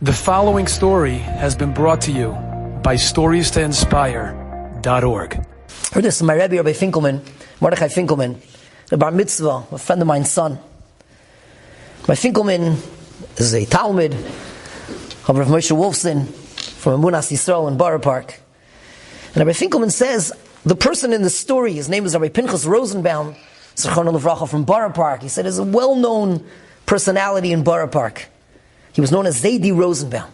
The following story has been brought to you by StoriesToInspire.org. I heard this from my Rebbe, Rabbi Finkelman, Mordechai Finkelman, the bar mitzvah, a friend of mine's son. Rabbi Finkelman is a Talmud of Rav Moshe Wolfson from Emunas Yisrael in Borough Park. And Rabbi Finkelman says, the person in the story, his name is Rabbi Pinchas Rosenbaum, Zechrono Livracha, from Borough Park. He said, is a well-known personality in Borough Park. He was known as Zaidi Rosenbaum.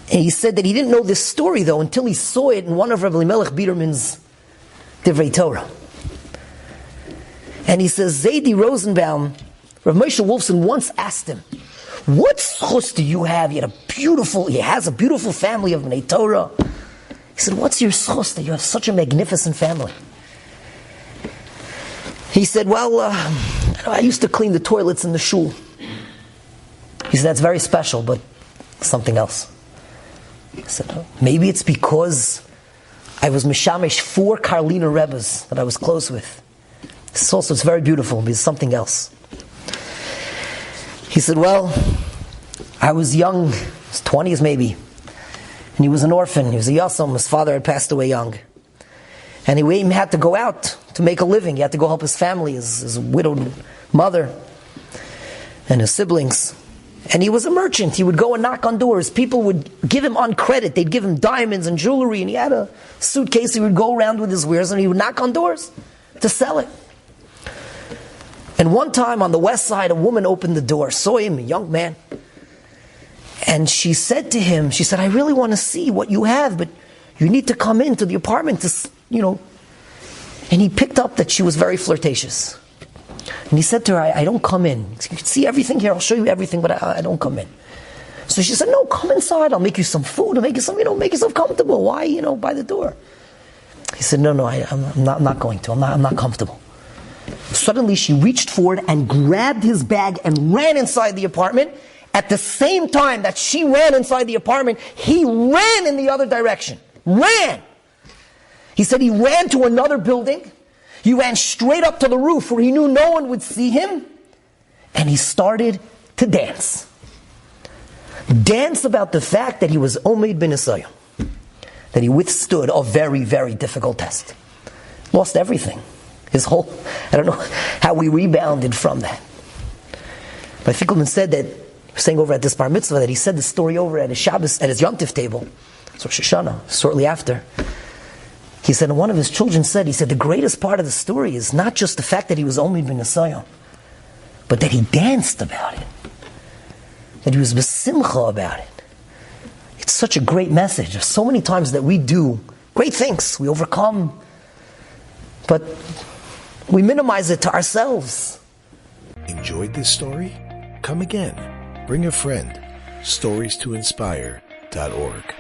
And he said that he didn't know this story, though, until he saw it in one of Rabbi Elimelech Biederman's Divrei Torah. And he says, Zaidi Rosenbaum, Rav Moshe Wolfson once asked him, what schus do you have? He has a beautiful family of Bnei Torah. He said, what's your schus that you have such a magnificent family? He said, well, I used to clean the toilets in the shul. He said, that's very special, but something else. He said, oh, maybe it's because I was mishamish 4 Karliner Rebbes that I was close with. It's very beautiful, but it's something else. He said, well, I was young, his 20s maybe, and he was an orphan. He was a yasam. His father had passed away young. And he had to go out to make a living. He had to go help his family, his widowed mother, and his siblings. And he was a merchant. He would go and knock on doors. People would give him on credit. They'd give him diamonds and jewelry, and he had a suitcase. He would go around with his wares, and he would knock on doors to sell it. And one time on the west side, a woman opened the door, saw him, a young man. And she said to him, she said, I really want to see what you have, but you need to come into the apartment to, And he picked up that she was very flirtatious. And he said to her, I don't come in. You can see everything here, I'll show you everything, but I don't come in. So she said, no, come inside, I'll make you some food, I'll make you some, make yourself comfortable. Why, by the door? He said, no, I'm not going to, I'm not comfortable. Suddenly she reached forward and grabbed his bag and ran inside the apartment. At the same time that she ran inside the apartment, he ran in the other direction. Ran! He said he ran to another building. He ran straight up to the roof where he knew no one would see him. And he started to dance. Dance about the fact that he was Omeid ben Isayah. That he withstood a very, very difficult test. Lost everything. I don't know how we rebounded from that. But Finkelman said that, saying over at this bar mitzvah, that he said the story over at his Shabbos, at his Yom Tov table, so Rosh Hashanah, shortly after. He said, and one of his children said, the greatest part of the story is not just the fact that he was Omeid ben Isayah, but that he danced about it. That he was besimcha about it. It's such a great message. There's so many times that we do great things. We overcome. But we minimize it to ourselves. Enjoyed this story? Come again. Bring a friend. StoriesToInspire.org